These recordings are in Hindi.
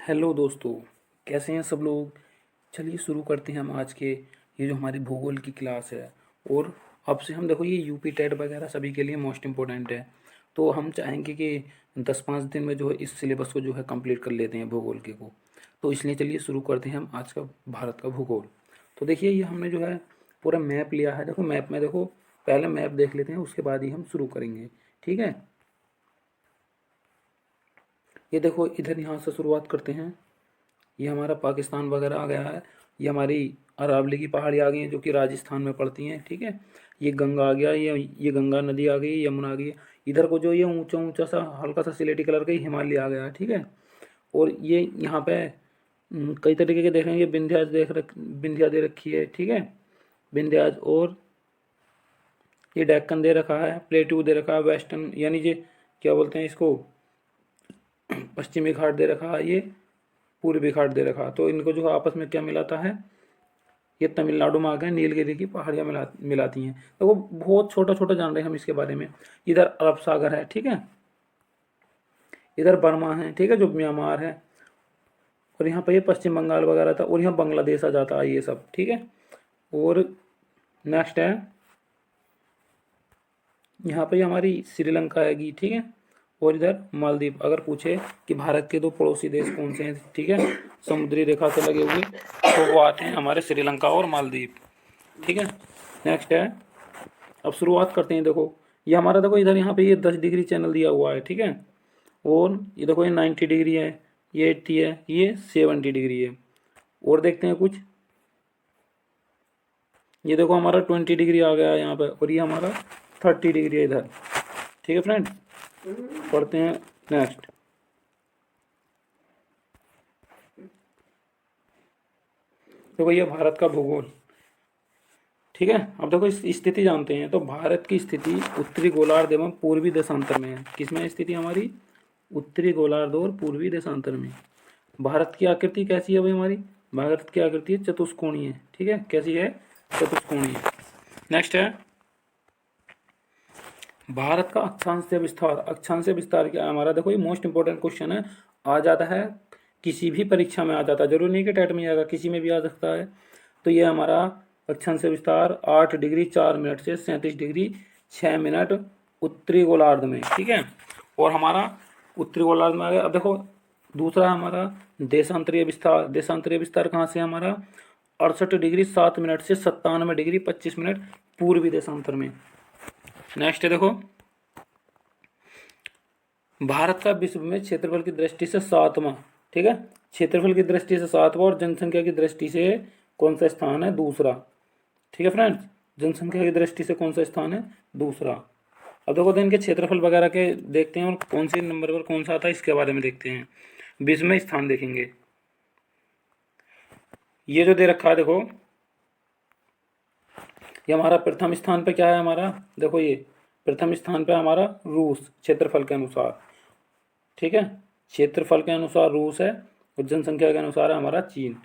हेलो दोस्तों, कैसे हैं सब लोग। चलिए शुरू करते हैं हम आज के ये जो हमारी भूगोल की क्लास है। और अब से हम देखो ये यूपी टेट वगैरह सभी के लिए मोस्ट इम्पोर्टेंट है। तो हम चाहेंगे कि 10-5 दिन में जो है इस सिलेबस को जो है कंप्लीट कर लेते हैं भूगोल के को। तो इसलिए चलिए शुरू करते हैं हम आज का भारत का भूगोल। तो देखिए ये हमने जो है पूरा मैप लिया है। देखो मैप में देखो, पहले मैप देख लेते हैं उसके बाद ही हम शुरू करेंगे। ठीक है, ये देखो इधर यहाँ से शुरुआत करते हैं। ये हमारा पाकिस्तान वगैरह आ गया है। ये हमारी अरावली की पहाड़ी आ गई हैं जो कि राजस्थान में पड़ती हैं। ठीक है, ये गंगा आ गया, ये गंगा नदी आ गई, यमुना आ गई। इधर को जो ये ऊंचा ऊंचा सा हल्का सा सिलेटी कलर का ही हिमालय आ गया है। ठीक है, और ये यहाँ पे कई तरीके के देखेंगे। विंध्या दे रखी है। ठीक है, विंध्याज। और ये डेक्कन दे रखा है, प्लेट्यू दे रखा है, वेस्टर्न यानी ये क्या बोलते हैं इसको, पश्चिमी घाट दे रखा है, ये पूर्वी घाट दे रखा। तो इनको जो आपस में क्या मिलाता है, ये तमिलनाडु में आ गए, नीलगिरी की पहाड़ियाँ मिलाती हैं। तो वो बहुत छोटा छोटा जान रहे हैं हम इसके बारे में। इधर अरब सागर है। ठीक है, इधर बर्मा है। ठीक है, जो म्यांमार है। और यहाँ पे ये पश्चिम बंगाल वगैरह था, और यहाँ बांग्लादेश आ जाता है ये सब। ठीक है, और नेक्स्ट है यहाँ पे हमारी श्रीलंका आएगी। ठीक है, और इधर मालदीव। अगर पूछे कि भारत के दो पड़ोसी देश कौन से हैं, ठीक है, समुद्री रेखा से लगे हुए, तो वो आते हैं हमारे श्रीलंका और मालदीव। ठीक है, नेक्स्ट है, अब शुरुआत करते हैं। देखो ये हमारा, देखो इधर यहाँ पे ये 10 डिग्री चैनल दिया हुआ है। ठीक है, और ये देखो ये 90 डिग्री है, ये 80 है, ये 70 डिग्री है। और देखते हैं कुछ, ये देखो हमारा 20 डिग्री आ गया है यहाँ पे, और ये हमारा 30 डिग्री है इधर। ठीक है फ्रेंड, पढ़ते हैं नेक्स्ट। देखो ये भारत का भूगोल। ठीक है, अब देखो इस स्थिति जानते हैं। तो भारत की स्थिति उत्तरी गोलार्ध एवं पूर्वी देशांतर में है। किसमें स्थिति हमारी, उत्तरी गोलार्ध और पूर्वी देशांतर में। भारत की आकृति कैसी है भाई हमारी, भारत की आकृति चतुष्कोणीय है। ठीक है, कैसी है, चतुष्कोणीय। नेक्स्ट है भारत का अक्षांश से विस्तार। अक्षांश से विस्तार क्या है हमारा, देखो ये मोस्ट इंपोर्टेंट क्वेश्चन है, आ जाता है किसी भी परीक्षा में आ जाता है, जरूरी नहीं कि टेट में आएगा, किसी में भी आ सकता है। तो ये हमारा अक्षांश से विस्तार 8 डिग्री 4 मिनट से 37 डिग्री 6 मिनट उत्तरी गोलार्ध में। ठीक है, और हमारा उत्तरी गोलार्ध में आ गया। अब देखो दूसरा हमारा देशांतरीय विस्तार। देशांतरीय विस्तार कहाँ से हमारा, 68 डिग्री 7 मिनट से 97 डिग्री 25 मिनट पूर्वी देशांतर में। नेक्स्ट है देखो, भारत का विश्व में क्षेत्रफल की दृष्टि से सातवां। ठीक है, क्षेत्रफल की दृष्टि से सातवां, और जनसंख्या की दृष्टि से कौन सा स्थान है, दूसरा। ठीक है फ्रेंड्स, जनसंख्या की दृष्टि से कौन सा स्थान है, दूसरा। अब देखो दिन के क्षेत्रफल वगैरह के देखते हैं, और कौन से नंबर पर कौन सा आता है इसके बारे में देखते हैं। विश्व में स्थान देखेंगे। ये जो दे रखा है देखो, ये हमारा प्रथम स्थान पे क्या है हमारा, देखो ये प्रथम स्थान पे हमारा रूस क्षेत्रफल के अनुसार। ठीक है, क्षेत्रफल के अनुसार रूस है, और जनसंख्या के अनुसार है हमारा चीन।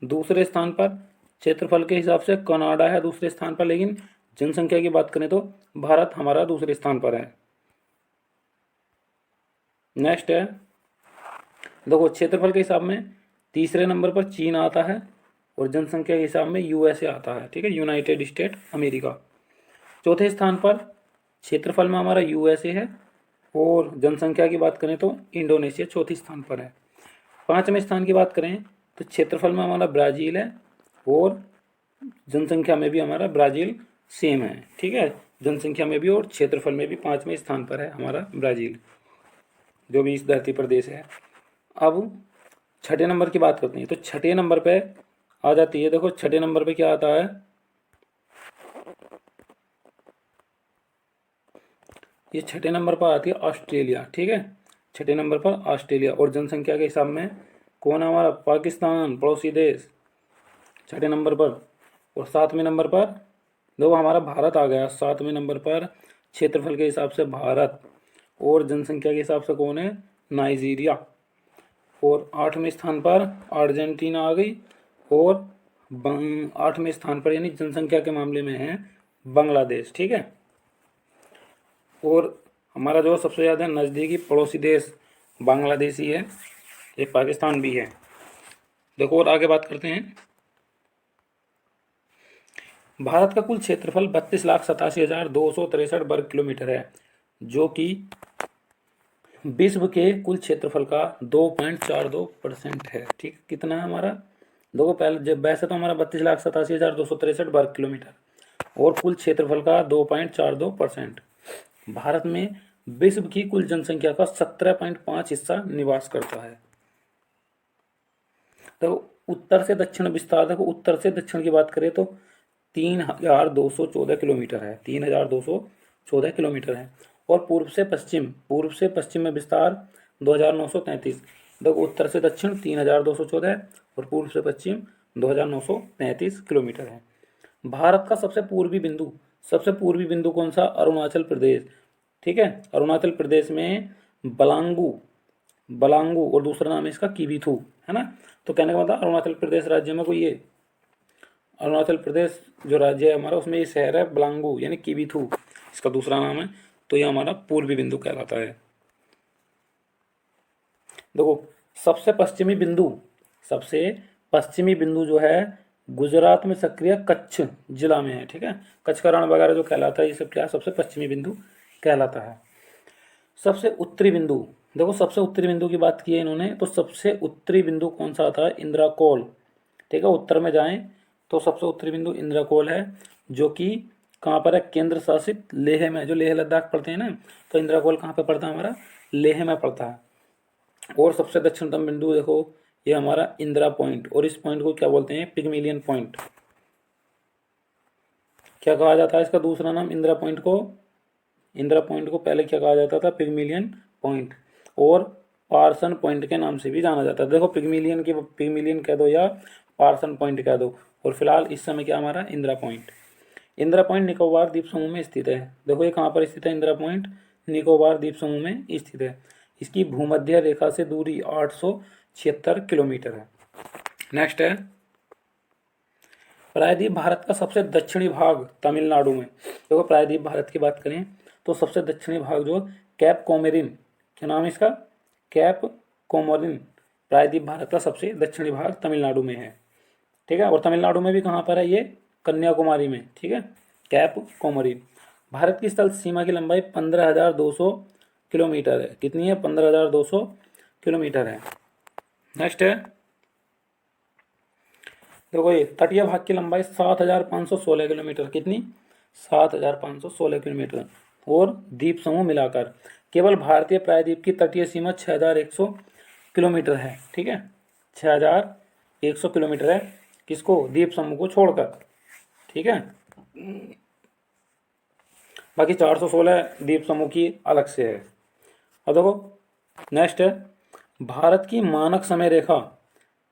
दूसरे स्थान पर क्षेत्रफल के हिसाब से कनाडा है दूसरे स्थान पर, लेकिन जनसंख्या की बात करें तो भारत हमारा दूसरे स्थान पर है। नेक्स्ट है देखो, क्षेत्रफल के हिसाब में तीसरे नंबर पर चीन आता है, और जनसंख्या के हिसाब में यूएसए आता है। ठीक है, यूनाइटेड स्टेट अमेरिका। चौथे स्थान पर क्षेत्रफल में हमारा यूएसए है, और जनसंख्या की बात करें तो इंडोनेशिया चौथे स्थान पर है। पांचवें स्थान की बात करें तो क्षेत्रफल में हमारा ब्राज़ील है, और जनसंख्या में भी हमारा ब्राज़ील सेम है। ठीक है, जनसंख्या में भी और क्षेत्रफल में भी पांचवें स्थान पर है हमारा ब्राज़ील, जो भी इस धरती पर देश है। अब छठे नंबर की बात करते हैं। तो छठे नंबर पे आ जाती है, देखो छठे नंबर पे क्या आता है, ये छठे नंबर पर आती है ऑस्ट्रेलिया। ठीक है, छठे नंबर पर ऑस्ट्रेलिया, और जनसंख्या के हिसाब में कौन है हमारा, पाकिस्तान पड़ोसी देश छठे नंबर पर। और सातवें नंबर पर देखो हमारा भारत आ गया, सातवें नंबर पर क्षेत्रफल के हिसाब से भारत, और जनसंख्या के हिसाब से कौन है, नाइजीरिया। और आठवें स्थान पर अर्जेंटीना आ गई, और आठवें स्थान पर यानी जनसंख्या के मामले में है बांग्लादेश। ठीक है, और हमारा जो सबसे ज़्यादा नज़दीकी पड़ोसी देश बांग्लादेश ही है। ये पाकिस्तान भी है। देखो और आगे बात करते हैं। भारत का कुल क्षेत्रफल 32,87,263 वर्ग किलोमीटर है, जो कि विश्व के कुल क्षेत्रफल का 2.42% है। ठीक, कितना है हमारा? देखो पहले जब वैसे तो हमारा 32,87,263 वर्ग किलोमीटर और कुल क्षेत्रफल का 2.42%। भारत में विश्व की कुल जनसंख्या का 17.5 हिस्सा निवास करता है। तो उत्तर से दक्षिण विस्तार, देखो उत्तर से दक्षिण की बात करें तो 3,214 किलोमीटर है, 3,214 किलोमीटर है। और पूर्व से पश्चिम में विस्तार 2,933। देखो उत्तर से दक्षिण 3,214 है और पूर्व से पश्चिम 2,933 किलोमीटर है। भारत का सबसे पूर्वी बिंदु कौन सा? अरुणाचल प्रदेश। ठीक है, अरुणाचल प्रदेश में बलांगू बलांगू और दूसरा नाम है इसका किबीथू, है ना। तो कहने का मतलब अरुणाचल प्रदेश राज्य में कोई ये अरुणाचल प्रदेश जो राज्य है हमारा, उसमें ये शहर है बलांगू यानी किबीथू, इसका दूसरा नाम है। तो ये हमारा पूर्वी बिंदु कहलाता है। देखो सबसे पश्चिमी बिंदु जो है गुजरात में सक्रिय कच्छ जिला में है। ठीक है, कच्छ का रण वगैरह जो कहलाता है, ये सब क्या सबसे पश्चिमी बिंदु कहलाता है। सबसे उत्तरी बिंदु, देखो सबसे उत्तरी बिंदु की बात की है इन्होंने, तो सबसे उत्तरी बिंदु कौन सा था? इंद्राकोल। ठीक है, उत्तर में जाएं तो सबसे उत्तरी बिंदु इंद्राकोल है, जो कि कहाँ पर है? केंद्र शासित लेह में, जो लेह लद्दाख पड़ते हैं ना, तो इंद्राकोल कहाँ पे पड़ता है हमारा? लेह में पड़ता है। और सबसे दक्षिणतम बिंदु देखो ये हमारा इंदिरा पॉइंट, और इस पॉइंट को क्या बोलते हैं? पिगमिलियन पॉइंट। क्या कहा जाता है इसका दूसरा नाम? इंदिरा पॉइंट को पहले क्या कहा जाता था? पिगमिलियन पॉइंट, और पार्सन पॉइंट के नाम से भी जाना जाता है। देखो पिगमिलियन कह दो या पार्सन पॉइंट कह दो, और फिलहाल इस समय क्या हमारा? इंदिरा पॉइंट निकोबार द्वीप समूह में स्थित है। देखो ये कहाँ पर स्थित है? इंदिरा पॉइंट निकोबार द्वीप समूह में स्थित है। इसकी भूमध्य रेखा से दूरी 876 किलोमीटर है। नेक्स्ट है प्रायद्वीप भारत का सबसे दक्षिणी भाग तमिलनाडु में। देखो प्रायद्वीप भारत की बात करें तो सबसे दक्षिणी भाग जो कैप कोमोरिन, क्या नाम है इसका? कैप कोमोरिन प्रायद्वीप भारत का सबसे दक्षिणी भाग तमिलनाडु में है। ठीक है, और तमिलनाडु में भी कहाँ पर है? ये कन्याकुमारी में। ठीक है, कैप कोमोरिन। भारत की स्थल सीमा की लंबाई 15,200 किलोमीटर है। कितनी है? 15,200 किलोमीटर है। नेक्स्ट है देखो ये तटीय भाग की लंबाई 7,516 किलोमीटर। कितनी? 7,516 किलोमीटर। और द्वीप समूह मिलाकर केवल भारतीय प्रायद्वीप की तटीय सीमा 6,100 किलोमीटर है। ठीक है, 6,100 किलोमीटर है। किसको? द्वीप समूह को छोड़कर। ठीक है, बाकी 416 द्वीप समूह की अलग से है। अब देखो नेक्स्ट है भारत की मानक समय रेखा।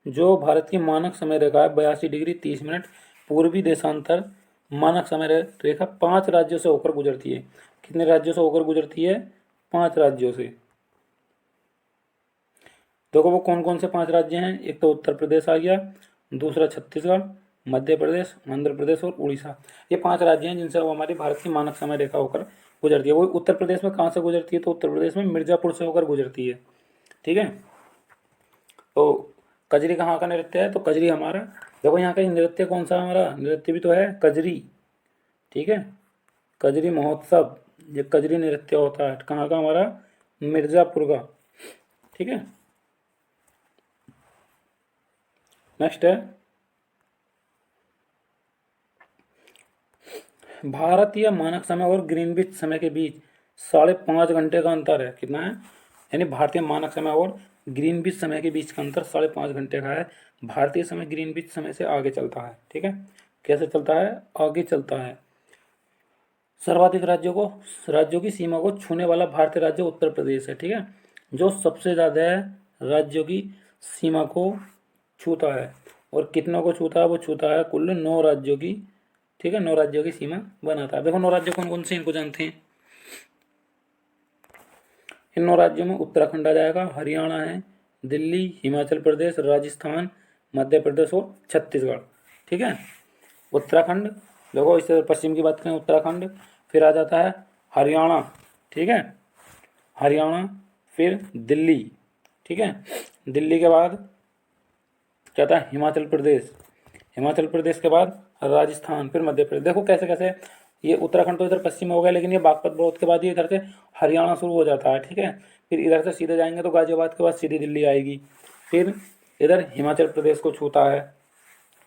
जो भारत की मानक समय रेखा है 82 डिग्री 30 मिनट पूर्वी देशांतर मानक समय रेखा 5 राज्यों से होकर गुजरती है। कितने राज्यों से होकर गुजरती है? 5 राज्यों से। देखो वो कौन कौन से 5 राज्य हैं? एक तो उत्तर प्रदेश आ गया, दूसरा छत्तीसगढ़, मध्य प्रदेश, आंध्र प्रदेश और उड़ीसा। ये 5 राज्य हैं जिनसे वो हमारी भारत की मानक समय रेखा होकर गुजरती है। वो उत्तर प्रदेश में कहाँ से गुजरती है? तो उत्तर प्रदेश में मिर्जापुर से होकर गुजरती है। ठीक है, तो कजरी कहाँ का नृत्य है? तो कजरी हमारा, देखो यहाँ का नृत्य कौन सा हमारा नृत्य भी तो है? कजरी। ठीक है, कजरी महोत्सव, ये कजरी नृत्य होता है कहाँ का? हमारा मिर्जापुर का। ठीक है, नेक्स्ट है भारतीय मानक समय और ग्रीनविच समय के बीच 5.5 घंटे का अंतर है। कितना है? यानी भारतीय मानक समय और ग्रीनविच समय के बीच का अंतर 5.5 घंटे का है। भारतीय समय ग्रीनविच समय से आगे चलता है। ठीक है, कैसे चलता है? आगे चलता है। सर्वाधिक राज्यों की सीमा को छूने वाला भारतीय राज्य उत्तर प्रदेश है। ठीक है, जो सबसे ज़्यादा राज्यों की सीमा को छूता है। और कितनों को छूता है? वो छूता है कुल 9 राज्यों की। ठीक है, 9 राज्यों की सीमा बनाता है। देखो 9 राज्य कौन कौन से इनको जानते हैं? इन 9 राज्यों में उत्तराखंड आ जाएगा, हरियाणा है, दिल्ली, हिमाचल प्रदेश, राजस्थान, मध्य प्रदेश और छत्तीसगढ़। ठीक है, उत्तराखंड, देखो इससे पश्चिम की बात करें उत्तराखंड, फिर आ जाता है हरियाणा। ठीक है, हरियाणा, फिर दिल्ली। ठीक है, दिल्ली के बाद क्या था, हिमाचल प्रदेश, हिमाचल प्रदेश के बाद राजस्थान, फिर मध्य प्रदेश। देखो कैसे कैसे, ये उत्तराखंड तो इधर पश्चिम में हो गया, लेकिन ये बागपत ब्रॉथ के बाद ये इधर से हरियाणा शुरू हो जाता है, ठीक है। फिर इधर से सीधे जाएंगे तो गाजियाबाद के बाद सीधी दिल्ली आएगी, फिर इधर हिमाचल प्रदेश को छूता है,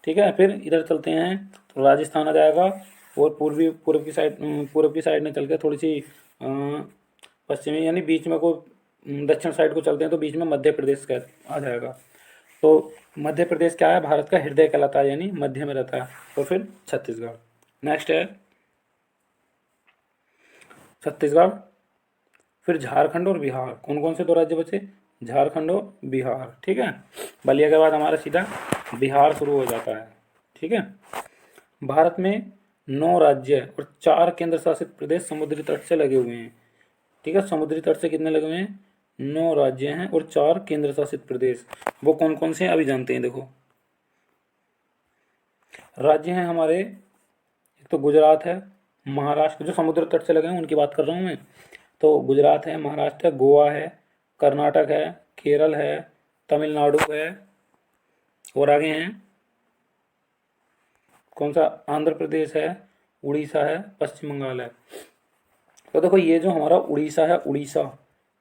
ठीक है। फिर इधर चलते हैं तो राजस्थान आ जाएगा, और पूर्व की साइड में चल के थोड़ी सी पश्चिमी यानी बीच में को दक्षिण साइड को चलते हैं तो बीच में मध्य प्रदेश का आ जाएगा। तो मध्य प्रदेश क्या है, भारत का हृदय कहलाता है, यानी मध्य में रहता है। और फिर छत्तीसगढ़, नेक्स्ट है छत्तीसगढ़, फिर झारखंड और बिहार। कौन कौन से दो राज्य बचे, झारखंड और बिहार, ठीक है। बलिया के बाद हमारा सीधा बिहार शुरू हो जाता है, ठीक है। भारत में 9 राज्य और 4 केंद्र शासित प्रदेश समुद्री तट से लगे हुए हैं, ठीक है। समुद्री तट से कितने लगे हुए हैं, 9 राज्य हैं और 4 केंद्र शासित प्रदेश। वो कौन कौन से हैं अभी जानते हैं। देखो राज्य हैं हमारे, एक तो गुजरात है, महाराष्ट्र, जो समुद्र तट से लगे हैं उनकी बात कर रहा हूँ मैं। तो गुजरात है, महाराष्ट्र है, गोवा है, कर्नाटक है, केरल है, तमिलनाडु है, और आगे हैं कौन सा, आंध्र प्रदेश है, उड़ीसा है, पश्चिम बंगाल है। तो देखो ये जो हमारा उड़ीसा है, उड़ीसा,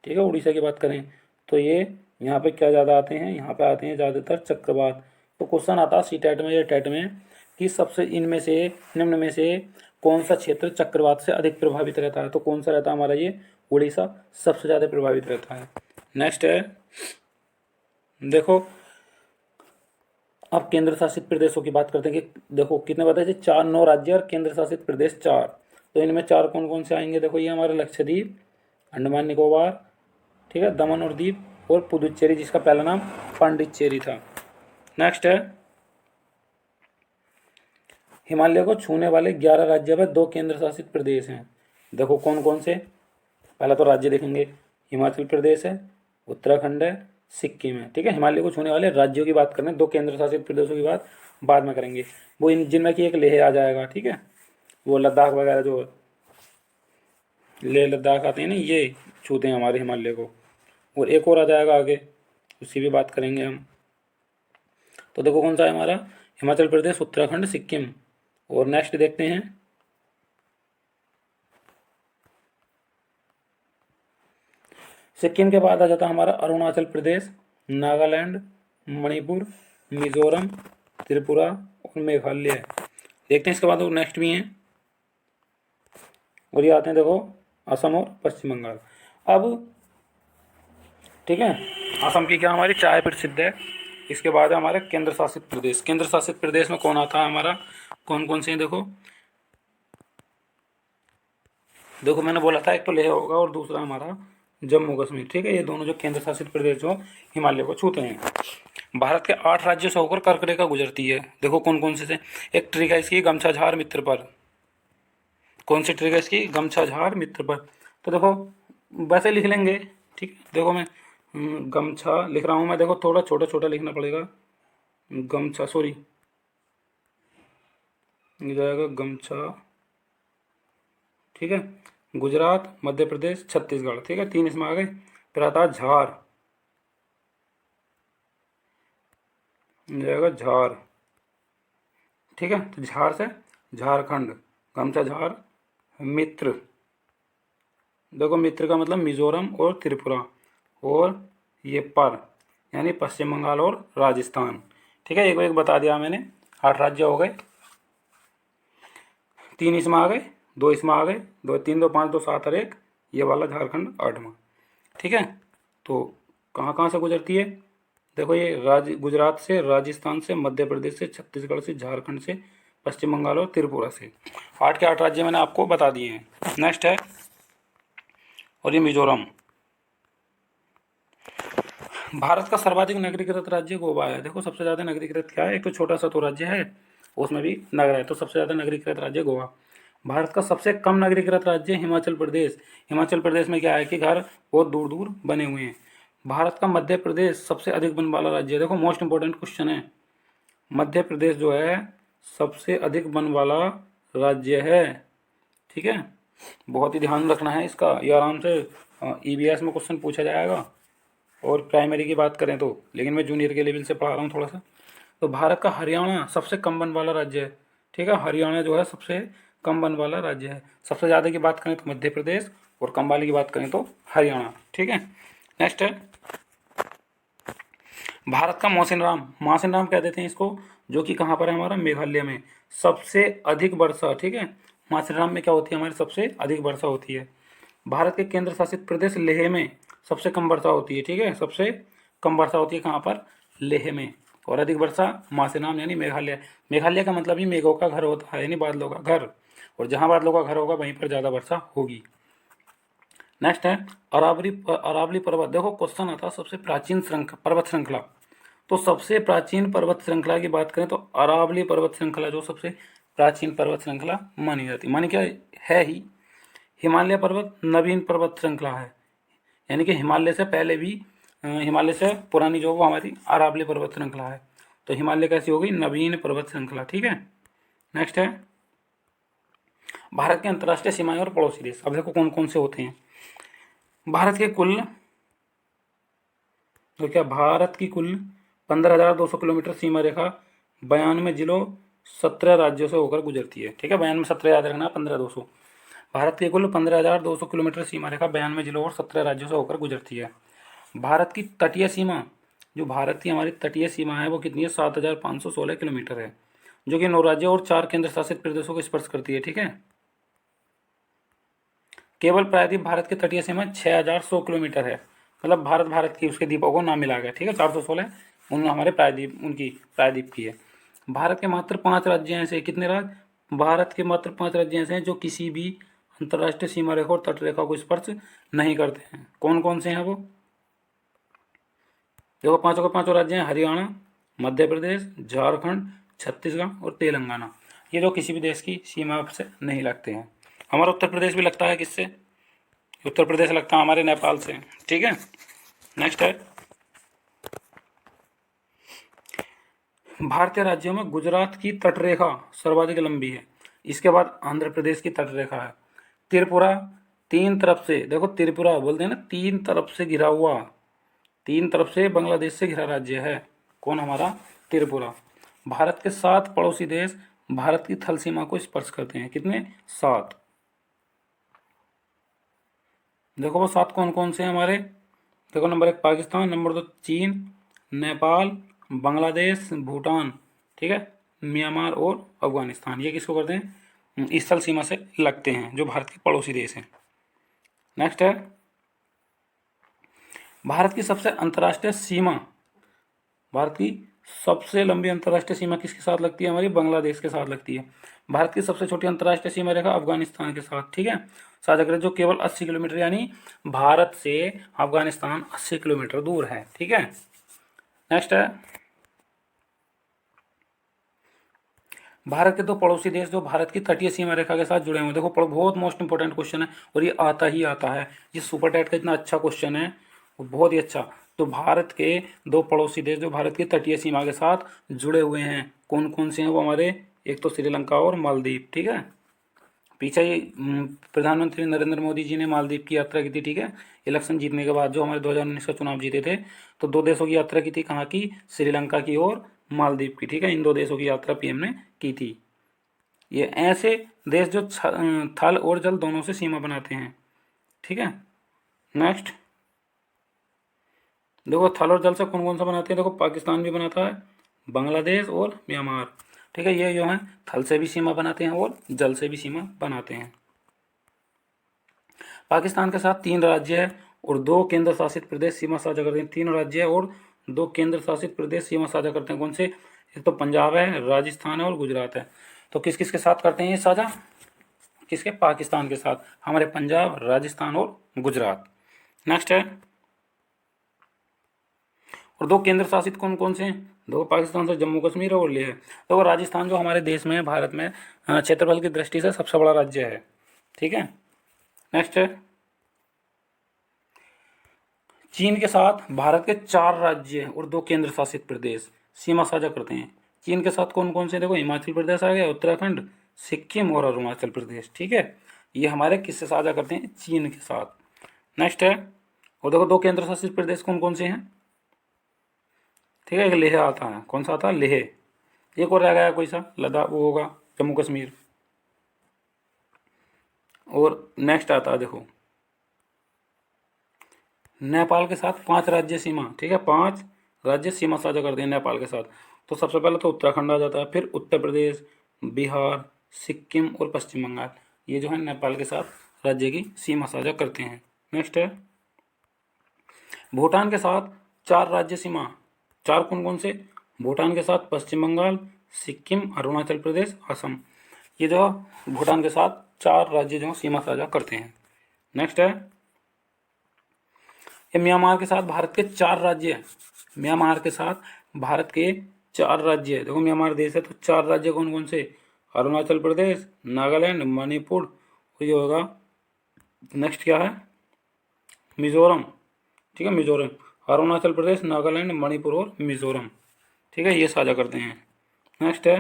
ठीक है, उड़ीसा की बात करें तो ये यहाँ पे क्या ज़्यादा आते हैं, यहाँ पे आते हैं ज़्यादातर चक्रवात। तो क्वेश्चन आता है सी टेट में या टेट में कि सबसे इनमें से निम्न में से कौन सा क्षेत्र चक्रवात से अधिक प्रभावित रहता है। तो कौन सा रहता है हमारा, ये उड़ीसा सबसे ज़्यादा प्रभावित रहता है। नेक्स्ट है, देखो अब केंद्र शासित प्रदेशों की बात करते हैं कि देखो कितने बताए थे, 4 9 राज्य और केंद्र शासित प्रदेश 4। तो इनमें 4 कौन कौन से आएंगे, देखो ये हमारे लक्षद्वीप, अंडमान निकोबार, ठीक है, दमन और दीप, और पुदुचेरी जिसका पहला नाम पांडिचेरी था। नेक्स्ट है, हिमालय को छूने वाले 11 राज्य व 2 केंद्र शासित प्रदेश हैं। देखो कौन कौन से, पहला तो राज्य देखेंगे, हिमाचल प्रदेश है, उत्तराखंड है, सिक्किम है, ठीक है। हिमालय को छूने वाले राज्यों की बात करें, 2 केंद्र शासित प्रदेशों की बात बाद में करेंगे। वो इन जिनमें कि एक लेह आ जाएगा, ठीक है, वो लद्दाख वगैरह जो लेह लद्दाख आते हैं ना, ये छूते हैं हमारे हिमालय को। और एक और आ जाएगा आगे, उसकी भी बात करेंगे हम। तो देखो कौन सा है हमारा, हिमाचल प्रदेश, उत्तराखंड, सिक्किम। और नेक्स्ट देखते हैं, सिक्किम के बाद आ जाता है हमारा अरुणाचल प्रदेश, नागालैंड, मणिपुर, मिजोरम, त्रिपुरा और मेघालय। देखते हैं इसके बाद और नेक्स्ट भी हैं, और ये आते हैं देखो असम और पश्चिम बंगाल। अब ठीक है, असम की क्या हमारी चाय प्रसिद्ध है। इसके बाद है हमारे केंद्र शासित प्रदेश। केंद्र शासित प्रदेश में कौन आता है हमारा, कौन कौन से हैं, देखो देखो मैंने बोला था एक तो लेह होगा और दूसरा हमारा जम्मू कश्मीर, ठीक है। ये दोनों जो केंद्र शासित प्रदेश जो हिमालय को छूते हैं। भारत के 8 राज्यों से होकर कर्क रेखा गुजरती है। देखो कौन कौन से एक ट्रिक है इसकी, गमछा झार मित्र पर। कौन सी ट्रिक है इसकी, गमछा झार मित्र पर। तो देखो वैसे लिख लेंगे, ठीक है। देखो मैं गमछा लिख रहा हूँ मैं, देखो थोड़ा छोटा छोटा लिखना पड़ेगा, गमछा, सॉरी ये जाएगा गमछा, ठीक है। गुजरात, मध्य प्रदेश, छत्तीसगढ़, ठीक है, 3 इसमें आ गए। फिर आता है झार, जाएगा झार, ठीक है। तो झार से झारखंड, गमछा झार मित्र, देखो मित्र का मतलब मिजोरम और त्रिपुरा, और ये पर यानी पश्चिम बंगाल और राजस्थान, ठीक है। एक एक बता दिया मैंने, 8 राज्य हो गए, 3 इसमें आ गए, 2 इसमें आ गए, 2 3 2 5 2 7 और 1 ये वाला झारखंड 8वां, ठीक है। तो कहाँ कहाँ से गुजरती है, देखो ये गुजरात से, राजस्थान से, मध्य प्रदेश से, छत्तीसगढ़ से, झारखंड से, पश्चिम बंगाल और त्रिपुरा से। 8 के 8 राज्य मैंने आपको बता दिए हैं। नेक्स्ट है, और ये मिजोरम। भारत का सर्वाधिक नगरीकृत राज्य गोवा है। देखो सबसे ज़्यादा नगरीकृत क्या है, एक तो छोटा सा तो राज्य है उसमें भी नगर है, तो सबसे ज़्यादा नगरीकृत राज्य गोवा। भारत का सबसे कम नगरीकृत राज्य हिमाचल प्रदेश। हिमाचल प्रदेश में क्या है कि घर बहुत दूर दूर बने हुए हैं। भारत का मध्य प्रदेश सबसे अधिक वन वाला राज्य है। देखो मोस्ट इंपॉर्टेंट क्वेश्चन है, मध्य प्रदेश जो है सबसे अधिक वन वाला राज्य है, ठीक है। बहुत ही ध्यान रखना है इसका, ये आराम से ईवीएस में क्वेश्चन पूछा जाएगा। और प्राइमरी की बात करें तो, लेकिन मैं जूनियर के लेवल से पढ़ा रहा हूँ थोड़ा सा। तो भारत का हरियाणा सबसे कम वन वाला राज्य है, ठीक है। हरियाणा जो है सबसे कम वन वाला राज्य है। सबसे ज़्यादा की बात करें तो मध्य प्रदेश, और कम वाले की बात करें तो हरियाणा, ठीक है। नेक्स्ट है भारत का मौसिनराम, मासिनराम कह देते हैं इसको, जो कि कहाँ पर है हमारा, मेघालय में सबसे अधिक वर्षा, ठीक है। मासिनराम में क्या होती है, हमारी सबसे अधिक वर्षा होती है। भारत के केंद्र शासित प्रदेश लेह में सबसे कम वर्षा होती है, ठीक है। सबसे कम वर्षा होती है कहाँ पर, लेह में। और अधिक वर्षा मासिनराम यानी मेघालय। मेघालय का मतलब ही मेघों का घर होता है, यानी बादलों का घर, और जहाँ बादलों का घर होगा वहीं पर ज़्यादा वर्षा होगी। नेक्स्ट है अरावली, अरावली पर्वत। देखो क्वेश्चन आता है सबसे प्राचीन पर्वत श्रृंखला। तो सबसे प्राचीन पर्वत श्रृंखला की बात करें तो अरावली पर्वत श्रृंखला जो सबसे प्राचीन पर्वत श्रृंखला मानी जाती है। मानी क्या है ही, हिमालय पर्वत नवीन पर्वत श्रृंखला है, यानी कि हिमालय से पहले भी, हिमालय से पुरानी जो वो हमारी अरावली पर्वत श्रृंखला है। तो हिमालय कैसी होगी, नवीन पर्वत श्रृंखला, ठीक है। नेक्स्ट है भारत के अंतर्राष्ट्रीय सीमाएं और पड़ोसी देश। अब देखो कौन कौन से होते हैं। भारत के कुल, तो क्या भारत की कुल 15,200 किलोमीटर सीमा रेखा 92 जिलों 17 राज्यों से होकर गुजरती है, ठीक है। 92 17 याद रखना, 15,200। भारत की कुल 15,200 किलोमीटर सीमा रेखा 92 जिलों और 17 राज्यों से होकर गुजरती है। भारत की तटीय सीमा, जो भारत की हमारी तटीय सीमा है वो कितनी है, 7,516 किलोमीटर है, जो कि 9 राज्यों और 4 केंद्र शासित प्रदेशों को स्पर्श करती है, ठीक है। केवल प्रायद्वीप भारत की तटीय सीमा 6,100 किलोमीटर है, मतलब भारत की उसके द्वीपों को ना मिला गया, ठीक है। 416 उन हमारे प्रायद्वीप, उनकी प्रायद्वीप की है। भारत के मात्र 5 राज्य ऐसे, कितने राज्य, भारत के मात्र 5 राज्य ऐसे हैं जो किसी भी अंतर्राष्ट्रीय सीमा रेखा और तट रेखा को स्पर्श नहीं करते हैं। कौन कौन से हैं वो, देखो पांचों के पांचों राज्य हैं, हरियाणा, मध्य प्रदेश, झारखंड, छत्तीसगढ़ और तेलंगाना। ये जो किसी भी देश की सीमा से नहीं लगते हैं। हमारा उत्तर प्रदेश भी लगता है किससे, उत्तर प्रदेश लगता है हमारे नेपाल से, ठीक है। नेक्स्ट है भारतीय राज्यों में गुजरात की तटरेखा सर्वाधिक लंबी है, इसके बाद आंध्र प्रदेश की तटरेखा है। त्रिपुरा 3 तरफ से, देखो त्रिपुरा बोलते हैं ना, 3 तरफ से घिरा हुआ, 3 तरफ से बांग्लादेश से घिरा राज्य है, कौन, हमारा त्रिपुरा। भारत के 7 पड़ोसी देश भारत की थल सीमा को स्पर्श करते हैं, कितने, 7। देखो वो 7 कौन कौन से हैं हमारे, देखो नंबर 1 पाकिस्तान, नंबर 2 चीन, नेपाल, बांग्लादेश, भूटान, ठीक है, म्यांमार और अफगानिस्तान। ये किसको करते हैं, इस थल सीमा से लगते हैं, जो भारत के पड़ोसी देश हैं। नेक्स्ट है भारत की सबसे अंतर्राष्ट्रीय सीमा, भारत की सबसे लंबी अंतर्राष्ट्रीय सीमा किसके साथ लगती है, हमारी बांग्लादेश के साथ लगती है। भारत की सबसे छोटी अंतर्राष्ट्रीय सीमा रेखा अफगानिस्तान के साथ, ठीक है, साझा करें, जो केवल 80 किलोमीटर, यानी भारत से अफगानिस्तान 80 किलोमीटर दूर है, ठीक है। नेक्स्ट है भारत के 2 पड़ोसी देश जो भारत की तटीय सीमा रेखा के साथ जुड़े हुए हैं। देखो बहुत मोस्ट इंपोर्टेंट क्वेश्चन है, और ये आता ही आता है, ये सुपर टेट का इतना अच्छा क्वेश्चन है, बहुत ही अच्छा। तो भारत के 2 पड़ोसी देश जो भारत की तटीय सीमा के साथ जुड़े हुए हैं, कौन कौन से हैं वो हमारे, एक तो श्रीलंका और मालदीव, ठीक है। पीछे ही प्रधानमंत्री नरेंद्र मोदी जी ने मालदीव की यात्रा की थी, ठीक है, इलेक्शन जीतने के बाद, जो हमारे 2019 का चुनाव जीते थे, तो 2 देशों की यात्रा की थी, कहाँ की, श्रीलंका की और मालदीव की, ठीक है। इन 2 देशों की यात्रा पीएम ने की थी। ये ऐसे देश जो थल और जल दोनों से सीमा बनाते हैं, ठीक है। नेक्स्ट देखो थल और जल से कौन कौन सा बनाते हैं, देखो पाकिस्तान भी बनाता है, बांग्लादेश और म्यांमार, ठीक है। ये जो है थल से भी सीमा बनाते हैं और जल से भी सीमा बनाते हैं। पाकिस्तान के साथ 3 राज्य है और 2 केंद्र शासित प्रदेश सीमा साझा करते हैं। 3 राज्य है और 2 केंद्र शासित प्रदेश सीमा साझा करते हैं, कौन से, एक तो पंजाब है, राजस्थान है और गुजरात है। तो किस किस के साथ करते हैं ये साझा, किसके, पाकिस्तान के साथ, हमारे पंजाब, राजस्थान और गुजरात। नेक्स्ट है और 2 केंद्र शासित कौन कौन से हैं, 2 पाकिस्तान से जम्मू कश्मीर और लेह है। तो राजस्थान जो हमारे देश में, भारत में क्षेत्रफल की दृष्टि से सबसे बड़ा राज्य है, ठीक है। नेक्स्ट है चीन के साथ भारत के 4 राज्य और 2 केंद्र शासित प्रदेश सीमा साझा करते हैं। चीन के साथ कौन कौन से, देखो हिमाचल प्रदेश आ गया, उत्तराखंड, सिक्किम और अरुणाचल प्रदेश, ठीक है। ये हमारे किससे साझा करते हैं, चीन के साथ। नेक्स्ट है और देखो 2 केंद्र शासित प्रदेश कौन कौन से हैं, ठीक है। एक लेह आता है, कौन सा आता है, लेह। एक और रह गया कोई सा, लद्दाख, वो होगा जम्मू कश्मीर। और नेक्स्ट आता है देखो, नेपाल के साथ 5 राज्य सीमा, ठीक है, 5 राज्य सीमा साझा करते हैं नेपाल के साथ। तो सबसे पहले तो उत्तराखंड आ जाता है, फिर उत्तर प्रदेश, बिहार, सिक्किम और पश्चिम बंगाल, ये जो है नेपाल के साथ राज्य की सीमा साझा करते हैं। नेक्स्ट है भूटान के साथ 4 राज्य सीमा, 4 कौन कौन से, भूटान के साथ पश्चिम बंगाल, सिक्किम, अरुणाचल प्रदेश, असम, ये जो भूटान के साथ 4 राज्य जो सीमा साझा करते हैं। नेक्स्ट है ये म्यांमार के साथ भारत के 4 राज्य हैं, म्यांमार के साथ भारत के 4 राज्य है। देखो म्यांमार देश है तो 4 राज्य कौन कौन से, अरुणाचल प्रदेश, नागालैंड, मणिपुर, और ये होगा नेक्स्ट क्या है, मिजोरम, ठीक है, मिजोरम, अरुणाचल प्रदेश, नागालैंड, मणिपुर और मिजोरम, ठीक है, ये साझा करते हैं। नेक्स्ट है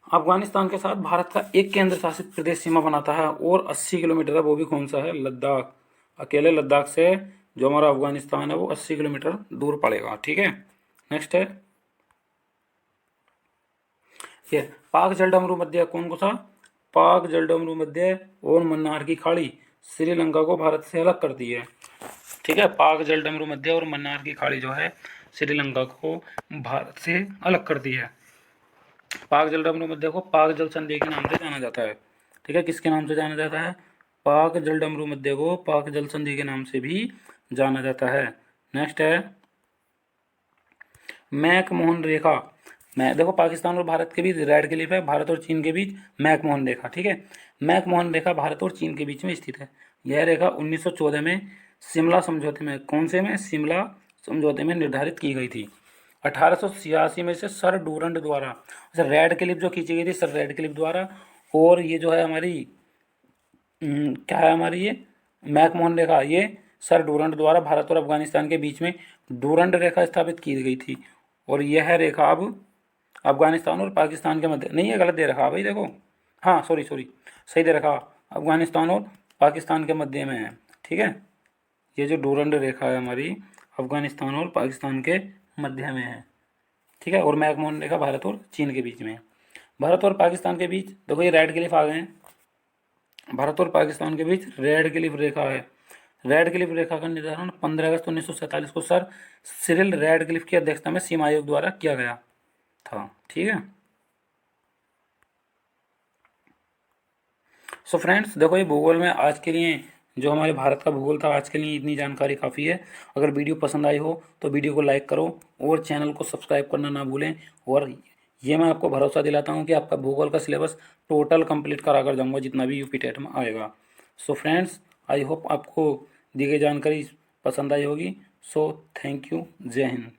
अफगानिस्तान के साथ भारत का एक केंद्र शासित प्रदेश सीमा बनाता है और 80 किलोमीटर है, वो भी कौन सा है, लद्दाख। अकेले लद्दाख से जो हमारा अफगानिस्तान है वो 80 किलोमीटर दूर पड़ेगा, ठीक है। नेक्स्ट है ये पाक जलडमरू मध्य, कौन सा, पाक जलडमरू मध्य और मन्नार की खाड़ी श्रीलंका को भारत से अलग करती है, ठीक है। पाक जलडमरू मध्य और मन्नार की खाड़ी जो है श्रीलंका को भारत से अलग करती है। पाक जलडमरू मध्य को पाक जल संधि के नाम से जाना जाता है, ठीक है, किसके नाम से जाना जाता है, पाक जलडमरू मध्य को पाक जल संधि के नाम से भी जाना जाता है। नेक्स्ट है मैकमोहन रेखा, मैं देखो पाकिस्तान और भारत के बीच रेड क्लिफ है, भारत और चीन के बीच मैकमोहन रेखा, ठीक है। मैकमोहन रेखा भारत और चीन के बीच में स्थित है। यह रेखा 1914 में शिमला समझौते में, कौन से में, शिमला समझौते में निर्धारित की गई थी। 1886 में से सर डूरंड द्वारा, सर रेड क्लिफ जो खींची गई थी सर रेड क्लिफ द्वारा, और ये जो है हमारी क्या है हमारी ये मैकमोहन रेखा, ये सर डूरंड द्वारा भारत और अफगानिस्तान के बीच में डूरंड रेखा स्थापित की गई थी। और यह रेखा अब अफगानिस्तान और पाकिस्तान के मध्य, नहीं है गलत दे रखा भाई, देखो हाँ सॉरी सही दे रखा, अफगानिस्तान और पाकिस्तान के मध्य में है, ठीक है। ये जो डूरंड रेखा है हमारी अफगानिस्तान और पाकिस्तान के मध्य में है, ठीक है। और मैकमोहन रेखा भारत और चीन के बीच में है। भारत और पाकिस्तान के बीच देखो ये रेड क्लिफ आ गए हैं, भारत और पाकिस्तान के बीच रेड क्लिफ रेखा है। रेड क्लिफ रेखा का निर्धारण 15 अगस्त 1947 को सर सिरिल रेड क्लिफ की अध्यक्षता में सीमा आयोग द्वारा किया गया था, ठीक है। सो फ्रेंड्स देखो ये भूगोल में आज के लिए जो हमारे भारत का भूगोल था आज के लिए इतनी जानकारी काफ़ी है। अगर वीडियो पसंद आई हो तो वीडियो को लाइक करो और चैनल को सब्सक्राइब करना ना भूलें। और ये मैं आपको भरोसा दिलाता हूँ कि आपका भूगोल का सिलेबस टोटल कंप्लीट करा कर जाऊँगा जितना भी यूपी टेट में आएगा। सो फ्रेंड्स आई होप आपको दी गई जानकारी पसंद आई होगी। सो थैंक यू, जय हिंद।